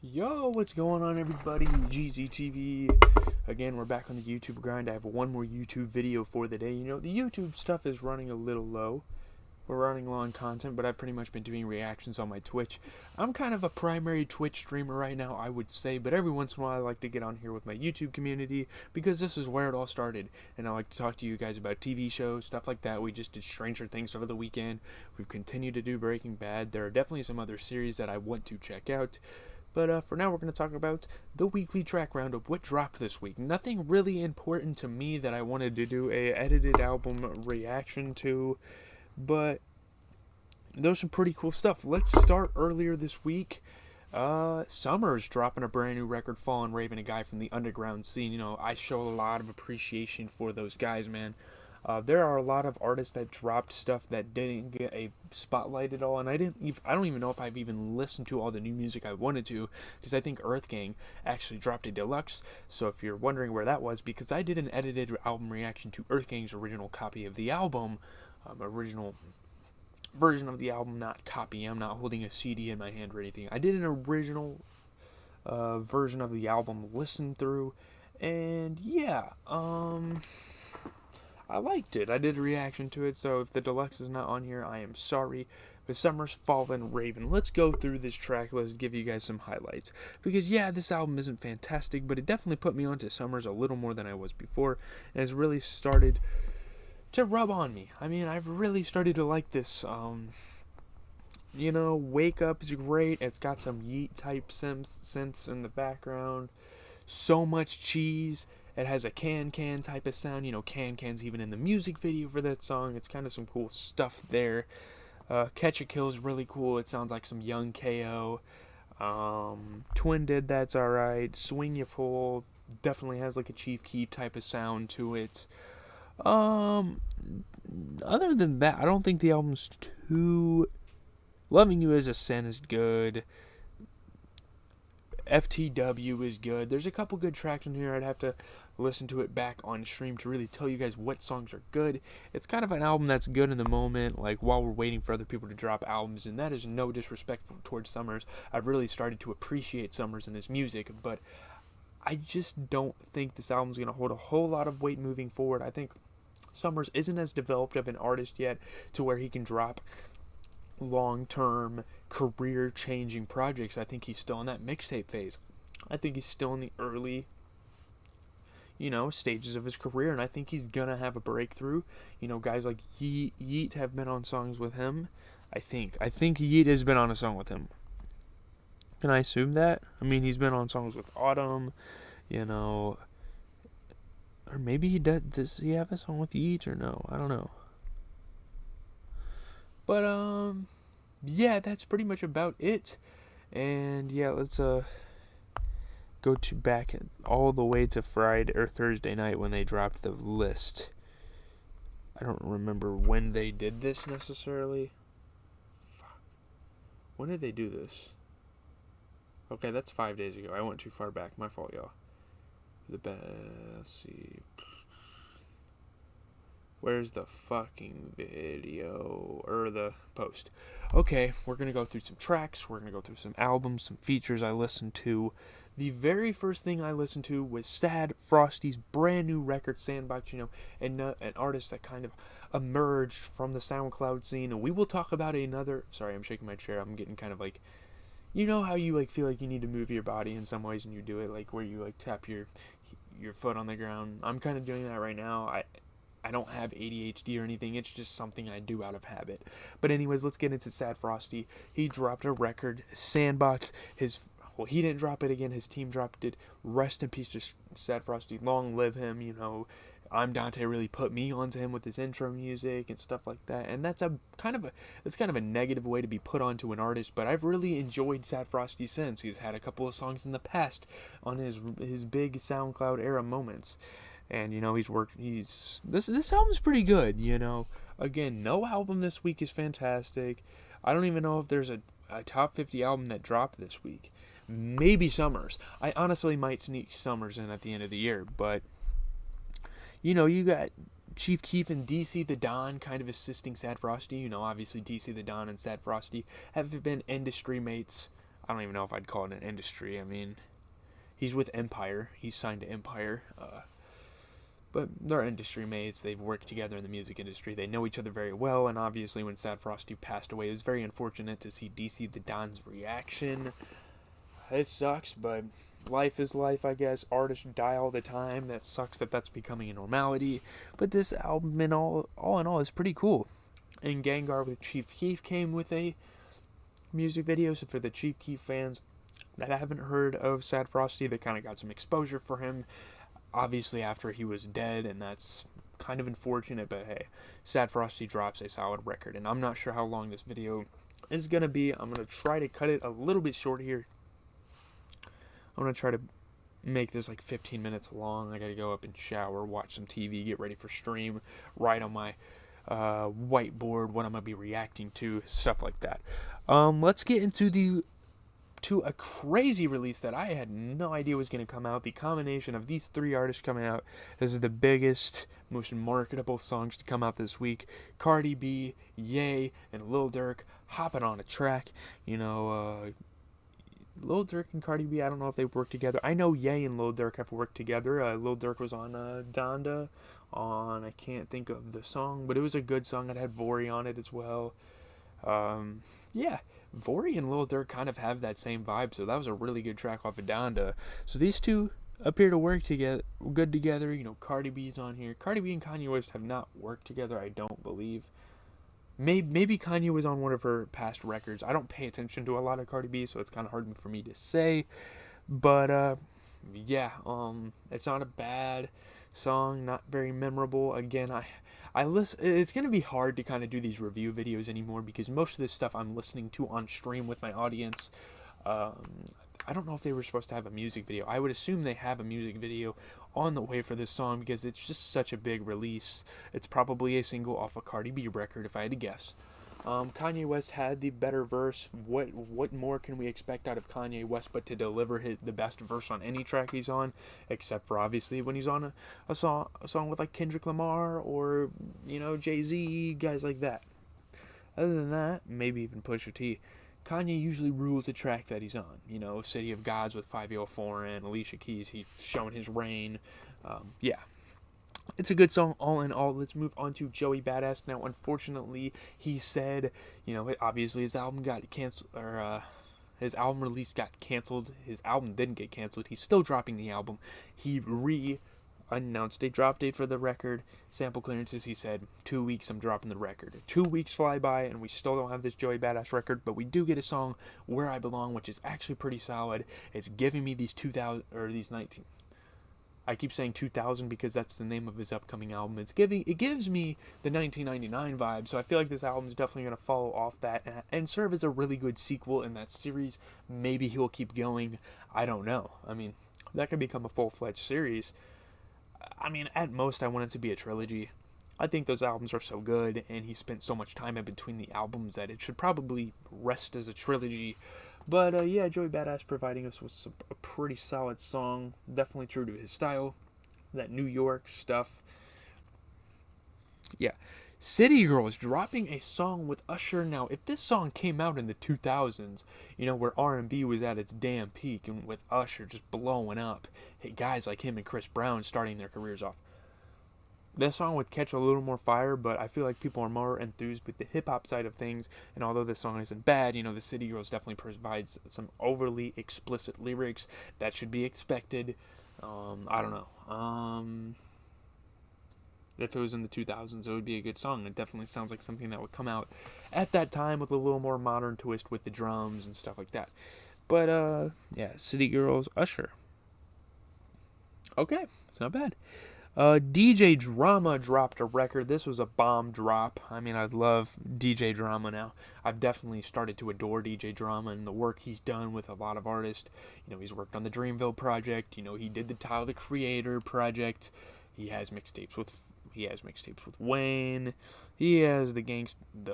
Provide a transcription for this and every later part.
Yo, what's going on, everybody? GZTV. Again, we're back on the YouTube grind. I have one more YouTube video for the day. You know, the YouTube stuff is running a little low. We're running low on content, but I've pretty much been doing reactions on my Twitch. I'm kind of a primary Twitch streamer right now, I would say, but every once in a while I like to get on here with my YouTube community because this is where it all started. And I like to talk to you guys about TV shows, stuff like that. We just did Stranger Things over the weekend. We've continued to do Breaking Bad. There are definitely some other series that I want to check out. But for now, we're going to talk about the weekly track roundup. What dropped this week? Nothing really important to me that I wanted to do a edited album reaction to, but there's some pretty cool stuff. Let's start earlier this week. Summer's dropping a brand new record, Fallen Raven, a guy from the underground scene. You know, I show a lot of appreciation for those guys, man. There are a lot of artists that dropped stuff that didn't get a spotlight at all, and I don't even know if I've even listened to all the new music I wanted to, because I think Earth Gang actually dropped a deluxe. So if you're wondering where that was, because I did an edited album reaction to Earth Gang's original copy of the album, original version of the album, not copy. I'm not holding a CD in my hand or anything. I did an original version of the album listen through, and yeah, I liked it. I did a reaction to it, so if the deluxe is not on here, I am sorry. But Summer's Fallen Raven. Let's go through this track list, give you guys some highlights. Because yeah, this album isn't fantastic, but it definitely put me onto Summer's a little more than I was before, and has really started to rub on me. I mean, I've really started to like this. You know, Wake Up is great. It's got some Yeet type synths in the background. So much cheese. It has a can type of sound. You know, can's even in the music video for that song. It's kind of some cool stuff there. Catch a Kill is really cool. It sounds like some young KO. Twin Did That's Alright. Swing You Pull definitely has like a Chief Keef type of sound to it. Other than that, I don't think the album's too... Loving You Is a Sin is good. FTW is good. There's a couple good tracks in here. I'd have to listen to it back on stream to really tell you guys what songs are good. It's kind of an album that's good in the moment, like while we're waiting for other people to drop albums, and that is no disrespect towards Summers. I've really started to appreciate Summers and his music, but I just don't think this album's going to hold a whole lot of weight moving forward. I think Summers isn't as developed of an artist yet to where he can drop long-term career-changing projects. I think he's still in that mixtape phase. I think he's still in the early, stages of his career, and I think he's gonna have a breakthrough. You know, guys like Yeet have been on songs with him. I think Yeet has been on a song with him. Can I assume that? I mean, he's been on songs with Autumn, or maybe he does. Does he have a song with Yeet or no? I don't know. But yeah, that's pretty much about it. And yeah, let's go to back all the way to Friday or Thursday night when they dropped the list. I don't remember when they did this necessarily. When did they do this? Okay, that's 5 days ago. I went too far back. My fault, y'all. The best. See. Where's the fucking video or the post? Okay, we're going to go through some tracks. We're going to go through some albums, some features I listened to. The very first thing I listened to was Sad Frosty's brand new record, Sandbox, and an artist that kind of emerged from the SoundCloud scene. And we will talk about another... Sorry, I'm shaking my chair. I'm getting kind of like... You know how you feel like you need to move your body in some ways and you do it, where you tap your foot on the ground. I'm kind of doing that right now. I don't have ADHD or anything. It's just something I do out of habit. But anyways, let's get into Sad Frosty. He dropped a record, Sandbox. He didn't drop it again. His team dropped it. Rest in peace to Sad Frosty. Long live him. I'm Dante really put me onto him with his intro music and stuff like that. And that's kind of a negative way to be put onto an artist. But I've really enjoyed Sad Frosty since. He's had a couple of songs in the past on his big SoundCloud era moments. And, this album's pretty good, Again, no album this week is fantastic. I don't even know if there's a top 50 album that dropped this week. Maybe Summers. I honestly might sneak Summers in at the end of the year. But, you got Chief Keef and DC the Don kind of assisting Sad Frosty. Obviously DC the Don and Sad Frosty have been industry mates I don't even know if I'd call it an industry. I mean, he's with Empire. He's signed to Empire. But they're industry mates. They've worked together in the music industry. They know each other very well. And obviously, when Sad Frosty passed away, it was very unfortunate to see DC the Don's reaction. It sucks, but life is life, I guess. Artists die all the time. That sucks that that's becoming a normality. But this album, in all in all, is pretty cool. And Gengar with Chief Keef came with a music video. So for the Chief Keef fans that haven't heard of Sad Frosty, they kind of got some exposure for him. Obviously, after he was dead, and that's kind of unfortunate. But hey, Sad Frosty drops a solid record. And I'm not sure how long this video is going to be. I'm going to try to cut it a little bit short here. I'm going to try to make this like 15 minutes long. I got to go up and shower, watch some TV, get ready for stream, write on my whiteboard what I'm going to be reacting to, stuff like that. Let's get into a crazy release that I had no idea was going to come out. The combination of these three artists coming out, this is the biggest, most marketable songs to come out this week. Cardi B, Ye, and Lil Durk hopping on a track. You know, Lil Durk and Cardi B, I don't know if they've worked together. I know Ye and Lil Durk have worked together. Lil Durk was on Donda, I can't think of the song, but it was a good song. It had Vori on it as well. Yeah, Vori and Lil Durk kind of have that same vibe, so that was a really good track off of Donda. So these two appear to work together, good together. You know, Cardi B's on here. Cardi B and Kanye West have not worked together, I don't believe. Maybe Kanye was on one of her past records. I don't pay attention to a lot of Cardi B, so it's kind of hard for me to say. But, yeah, it's not a bad song, not very memorable. Again, I listen. It's gonna be hard to kind of do these review videos anymore because most of this stuff I'm listening to on stream with my audience. I don't know if they were supposed to have a music video. I would assume they have a music video on the way for this song because it's just such a big release. It's probably a single off a Cardi B record, if I had to guess. Kanye West had the better verse. What more can we expect out of Kanye West but to deliver the best verse on any track he's on, except for obviously when he's on a song with like Kendrick Lamar or, you know, Jay-Z, guys like that. Other than that, maybe even Pusha T. Kanye usually rules the track that he's on. You know, City of Gods with 504 and Alicia Keys. He's showing his reign. Yeah. It's a good song all in all. Let's move on to Joey Badass. Now, unfortunately, he said, you know, obviously his album got canceled, or his album release got canceled. His album didn't get canceled. He's still dropping the album. He announced a drop date for the record. Sample clearances, he said, 2 weeks, I'm dropping the record. 2 weeks fly by, and we still don't have this Joey Badass record, but we do get a song, Where I Belong, which is actually pretty solid. It's giving me these 2000, or these 19... I keep saying 2000 because that's the name of his upcoming album. It gives me the 1999 vibe, so I feel like this album is definitely going to follow off that and serve as a really good sequel in that series. Maybe he'll keep going. I don't know. I mean, that could become a full-fledged series. I mean, at most, I want it to be a trilogy. I think those albums are so good, and he spent so much time in between the albums that it should probably rest as a trilogy. But, yeah, Joey Badass providing us with a pretty solid song. Definitely true to his style. That New York stuff. Yeah. City Girls dropping a song with Usher. Now, if this song came out in the 2000s, you know, where R&B was at its damn peak, and with Usher just blowing up, guys like him and Chris Brown starting their careers off, this song would catch a little more fire, but I feel like people are more enthused with the hip-hop side of things, and although this song isn't bad, you know, the City Girls definitely provides some overly explicit lyrics that should be expected. I don't know. If it was in the 2000s, it would be a good song. It definitely sounds like something that would come out at that time with a little more modern twist with the drums and stuff like that. But, yeah, City Girls, Usher. Okay, it's not bad. DJ Drama dropped a record. This was a bomb drop. I mean, I love DJ Drama now. I've definitely started to adore DJ Drama and the work he's done with a lot of artists. You know, he's worked on the Dreamville project. You know, he did the Tyler the Creator project. He has mixtapes with Wayne. He has the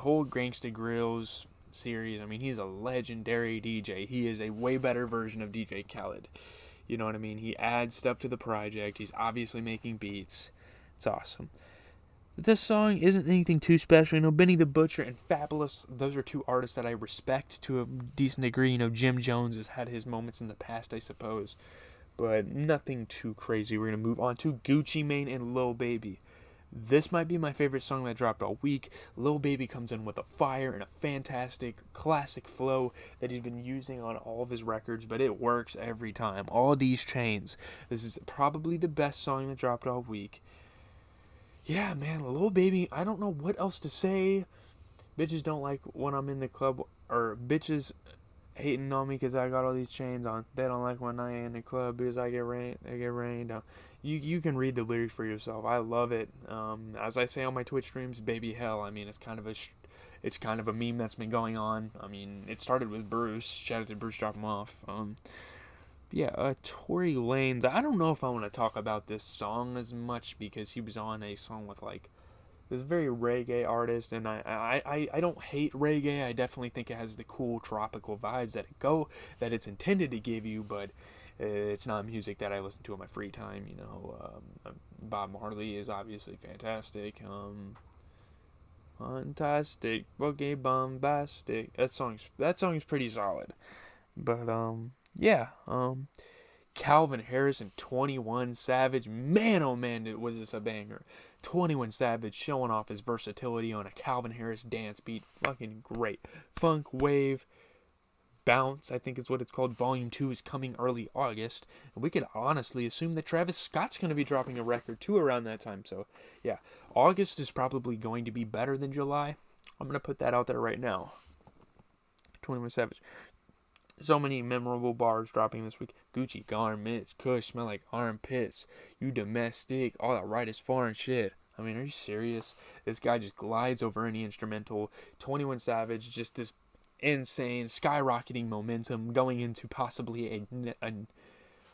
whole Gangsta Grills series. I mean, he's a legendary DJ. He is a way better version of DJ Khaled. You know what I mean? He adds stuff to the project. He's obviously making beats. It's awesome. This song isn't anything too special. You know, Benny the Butcher and Fabulous, those are two artists that I respect to a decent degree. You know, Jim Jones has had his moments in the past, I suppose, but nothing too crazy. We're going to move on to Gucci Mane and Lil Baby. This might be my favorite song that dropped all week. Lil Baby comes in with a fire and a fantastic classic flow that he's been using on all of his records, but it works every time. All these chains. This is probably the best song that dropped all week. Yeah, man, Lil Baby, I don't know what else to say. Bitches don't like when I'm in the club, or bitches hating on me because I got all these chains on. They don't like when I am in the club because I get rained on. You can read the lyrics for yourself. I love it. As I say on my Twitch streams, baby hell. I mean, it's kind of a meme that's been going on. I mean, it started with Bruce. Shout out to Bruce, drop him off. Tory Lanez. I don't know if I want to talk about this song as much because he was on a song with like this very reggae artist, and I don't hate reggae. I definitely think it has the cool tropical vibes that it's intended to give you, but it's not music that I listen to in my free time. You know, Bob Marley is obviously fantastic. Fantastic, boogie bombastic. That song is pretty solid, but Calvin Harris and 21 Savage. Man, oh man, was this a banger. 21 Savage showing off his versatility on a Calvin Harris dance beat. Fucking great. Funk Wave Bounce, I think is what it's called. Volume 2 is coming early August. And we could honestly assume that Travis Scott's going to be dropping a record too around that time. So, yeah. August is probably going to be better than July. I'm going to put that out there right now. 21 Savage. So many memorable bars dropping this week. Gucci garments, Kush smell like armpits. You domestic, all that right is foreign shit. I mean, are you serious? This guy just glides over any instrumental. 21 Savage, just this insane, skyrocketing momentum going into possibly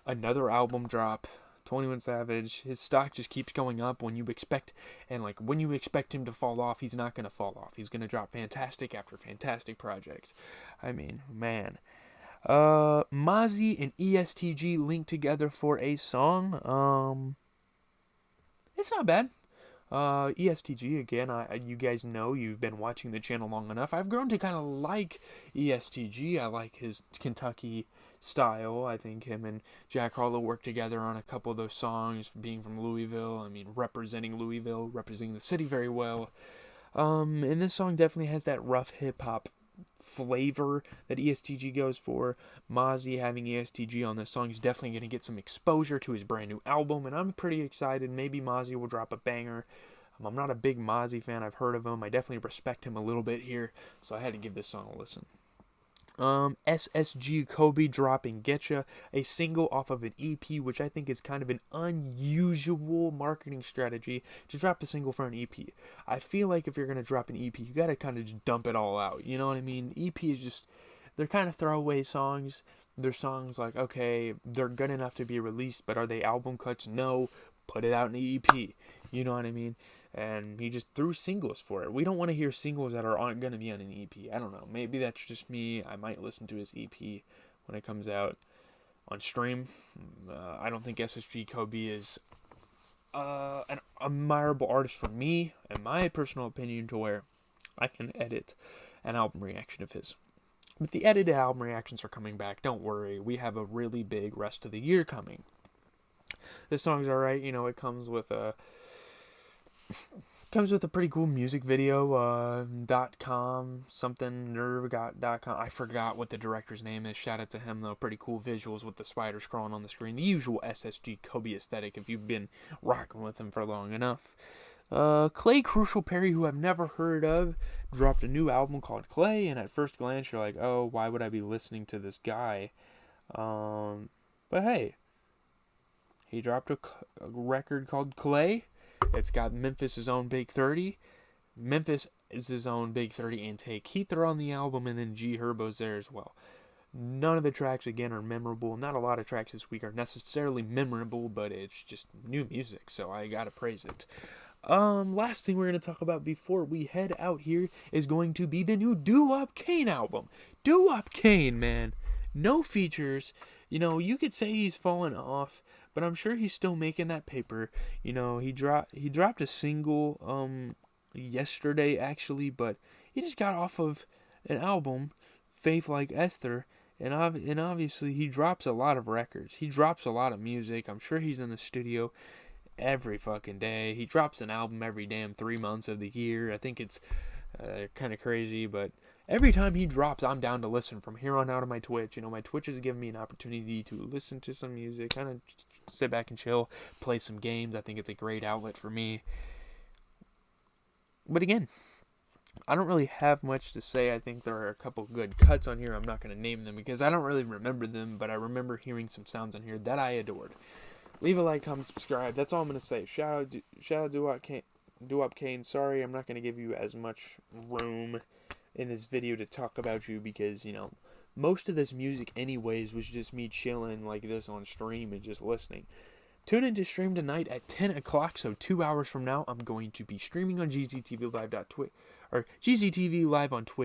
another album drop. 21 Savage, his stock just keeps going up when you expect him to fall off, he's not going to fall off. He's going to drop fantastic after fantastic projects. I mean, man. Mozzie and ESTG linked together for a song. It's not bad. ESTG, again, you guys know, you've been watching the channel long enough. I've grown to kind of like ESTG. I like his Kentucky style. I think him and Jack Harlow worked together on a couple of those songs, being from Louisville. I mean, representing Louisville, representing the city very well. And this song definitely has that rough hip-hop flavor that ESTG goes for. Mozzie having ESTG on this song is definitely going to get some exposure to his brand new album, and I'm pretty excited. Maybe Mozzie will drop a banger. I'm not a big Mozzie fan. I've heard of him. I definitely respect him a little bit here, so I had to give this song a listen. SSG Kobe dropping Getcha, a single off of an EP, which I think is kind of an unusual marketing strategy to drop a single for an EP. I feel like if you're going to drop an EP, you got to kind of just dump it all out. You know what I mean? EP is just, they're kind of throwaway songs. They're songs like, okay, they're good enough to be released, but are they album cuts? No. Put it out in the EP. You know what I mean? And he just threw singles for it. We don't want to hear singles that aren't going to be on an EP. I don't know. Maybe that's just me. I might listen to his EP when it comes out on stream. I don't think SSG Kobe is an admirable artist for me, in my personal opinion, to where I can edit an album reaction of his. But the edited album reactions are coming back. Don't worry. We have a really big rest of the year coming. This song's alright. You know, it comes with a pretty cool music video, .com, something, nerve.com. I forgot what the director's name is. Shout out to him, though. Pretty cool visuals with the spiders crawling on the screen. The usual SSG Kobe aesthetic if you've been rocking with him for long enough. Clay Crucial Perry, who I've never heard of, dropped a new album called Clay, and at first glance you're like, oh, why would I be listening to this guy? But hey, he dropped a record called Clay. It's got Memphis' own Big 30. Memphis is his own Big 30 and Take Heather on the album, and then G Herbo's there as well. None of the tracks, again, are memorable. Not a lot of tracks this week are necessarily memorable, but it's just new music, so I gotta praise it. Last thing we're going to talk about before we head out here is going to be the new Doo-Wop Kane album. Doo-Wop Kane, man. No features. You know, you could say he's fallen off, but I'm sure he's still making that paper. You know, he dropped a single yesterday actually, but he just got off of an album, Faith Like Esther, and obviously he drops a lot of records. He drops a lot of music. I'm sure he's in the studio every fucking day. He drops an album every damn 3 months of the year. I think it's kind of crazy, but every time he drops, I'm down to listen from here on out on my Twitch. You know, my Twitch has given me an opportunity to listen to some music, kind of sit back and chill, play some games. I think it's a great outlet for me. But again, I don't really have much to say. I think there are a couple good cuts on here. I'm not going to name them because I don't really remember them, but I remember hearing some sounds on here that I adored. Leave a like, comment, subscribe. That's all I'm going to say. Shout out Doo-Wop Kane. Sorry, I'm not going to give you as much room in this video to talk about you because, you know, most of this music anyways was just me chilling like this on stream and just listening. Tune in to stream tonight at 10 o'clock, so 2 hours from now, I'm going to be streaming on GZTV Live on Twitch